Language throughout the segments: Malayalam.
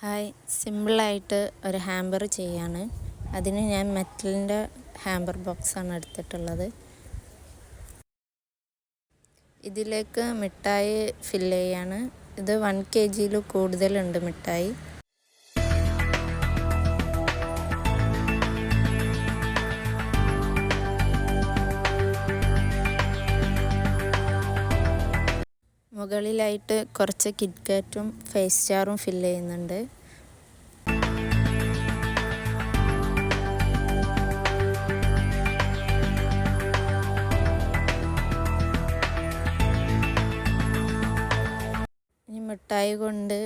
ഹായ്, സിമ്പിളായിട്ട് ഒരു ഹാമ്പർ ചെയ്യാണ്. അതിന് ഞാൻ മെറ്റലിൻ്റെ ഹാമ്പർ ബോക്സാണ് എടുത്തിട്ടുള്ളത്. ഇതിലേക്ക് മിഠായി ഫില്ല് ചെയ്യാണ്. ഇത് 1 kg കൂടുതലുണ്ട് മിഠായി. മുകളിലായിട്ട് കുറച്ച് കിറ്റ്കാറ്റും ഫേസ് സ്റ്റാറും ഫില്ല് ചെയ്യുന്നുണ്ട്. ഇനി മിഠായി കൊണ്ട്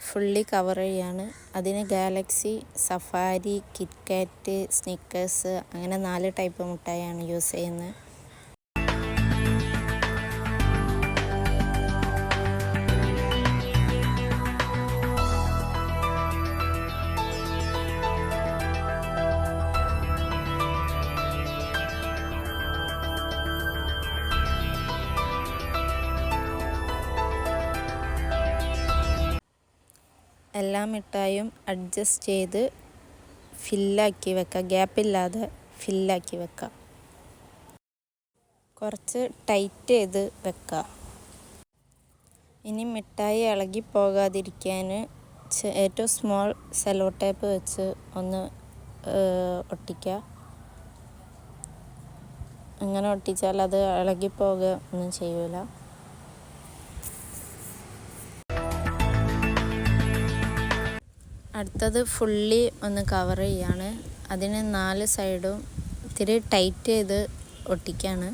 ഫുള്ളി കവർ ചെയ്യാണ്. അതിന് ഗാലക്സി, സഫാരി, കിറ്റ്കാറ്റ്, സ്നിക്കേഴ്സ് അങ്ങനെ 4 ടൈപ്പ് മിഠായിയാണ് യൂസ് ചെയ്യുന്നത്. എല്ലാ മിഠായും അഡ്ജസ്റ്റ് ചെയ്ത് ഫില്ലാക്കി വെക്കുക, ഗ്യാപ്പില്ലാതെ ഫില്ലാക്കി വെക്കുക. കുറച്ച് ടൈറ്റ് ചെയ്ത് വെക്കുക. ഇനി മിഠായി ഇളകി പോകാതിരിക്കാൻ ഏറ്റവും സ്മോൾ സെല്ലോ ടേപ്പ് വെച്ച് ഒന്ന് ഒട്ടിക്കുക. അങ്ങനെ ഒട്ടിച്ചാൽ അത് ഇളകി പോകുക ഒന്നും ചെയ്യൂല. അടുത്തത് ഫുള്ളി ഒന്ന് കവർ ചെയ്യാണ്. അതിന് 4 സൈഡും ഇത്തിരി ടൈറ്റ് ചെയ്ത് ഒട്ടിക്കുകയാണ്.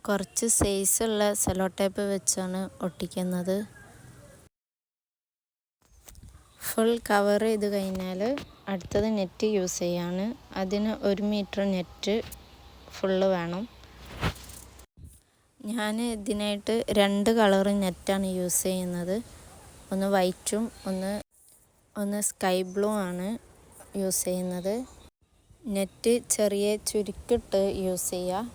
കുറച്ച് സൈസുള്ള സെല്ലോ ടേപ്പ് വെച്ചാണ് ഒട്ടിക്കുന്നത്. ഫുൾ കവർ ചെയ്ത് കഴിഞ്ഞാൽ അടുത്തത് നെറ്റ് യൂസ് ചെയ്യാണ്. അതിന് 1 മീറ്റർ നെറ്റ് ഫുള്ള് വേണം. ഞാൻ ഇതിനായിട്ട് 2 കളർ നെറ്റാണ് യൂസ് ചെയ്യുന്നത്. ഒന്ന് വൈറ്റും ഒന്ന് സ്കൈ ബ്ലൂ ആണ് യൂസ് ചെയ്യുന്നത്. നെറ്റ് ചെറിയ ചുരുക്കിട്ട് യൂസ് ചെയ്യുക.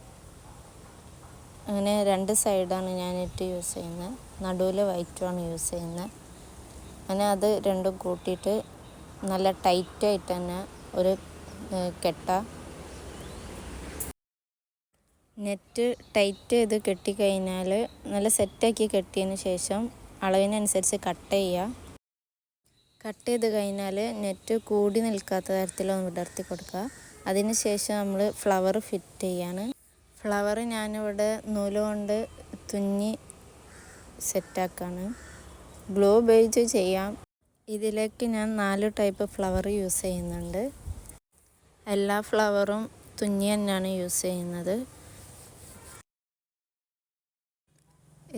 അങ്ങനെ 2 സൈഡാണ് ഞാൻ നെറ്റ് യൂസ് ചെയ്യുന്നത്. നടുവിൽ വൈറ്റുമാണ് യൂസ് ചെയ്യുന്നത്. അങ്ങനെ അത് രണ്ടും കൂട്ടിയിട്ട് നല്ല ടൈറ്റായിട്ട് തന്നെ ഒരു കെട്ട നെറ്റ് ടൈറ്റ് ചെയ്ത് കെട്ടിക്കഴിഞ്ഞാൽ നല്ല സെറ്റാക്കി കെട്ടിയതിന് ശേഷം അളവിനനുസരിച്ച് കട്ട് ചെയ്യുക. കട്ട് ചെയ്ത് കഴിഞ്ഞാൽ നെറ്റ് കൂടി നിൽക്കാത്ത തരത്തിലൊന്ന് വിടർത്തി കൊടുക്കുക. അതിന് ശേഷം നമ്മൾ ഫ്ലവർ ഫിറ്റ് ചെയ്യാണ്. ഫ്ലവർ ഞാനിവിടെ നൂല് കൊണ്ട് തുന്നി സെറ്റാക്കാണ്. ഗ്ലൂ ഉപയോഗിച്ച് ചെയ്യാം. ഇതിലേക്ക് ഞാൻ 4 ടൈപ്പ് ഫ്ലവർ യൂസ് ചെയ്യുന്നുണ്ട്. എല്ലാ ഫ്ലവറും തുന്നി തന്നെയാണ് യൂസ് ചെയ്യുന്നത്.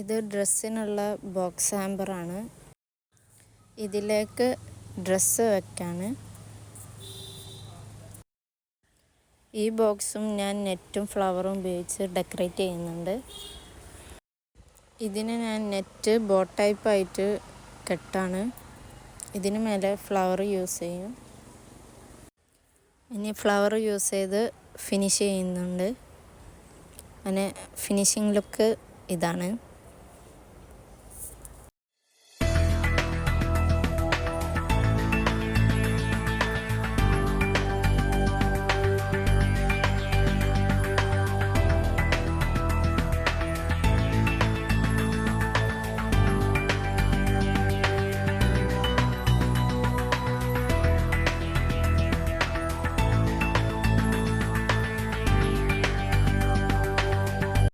ഇത് ഡ്രസ്സിനുള്ള ബോക്സ് ഹാമ്പറാണ്. ഇതിലേക്ക് ഡ്രസ്സ് വെക്കാണ്. ഈ ബോക്സും ഞാൻ നെറ്റും ഫ്ലവറും ഉപയോഗിച്ച് ഡെക്കറേറ്റ് ചെയ്യുന്നുണ്ട്. ഇതിന് ഞാൻ നെറ്റ് ബോ ടൈപ്പായിട്ട് കെട്ടാണ്. ഇതിന് മേലെ ഫ്ലവർ യൂസ് ചെയ്യും. ഇനി ഫ്ലവർ യൂസ് ചെയ്ത് ഫിനിഷ് ചെയ്യുന്നുണ്ട്. അങ്ങനെ ഫിനിഷിംഗ് ലുക്ക് ഇതാണ്.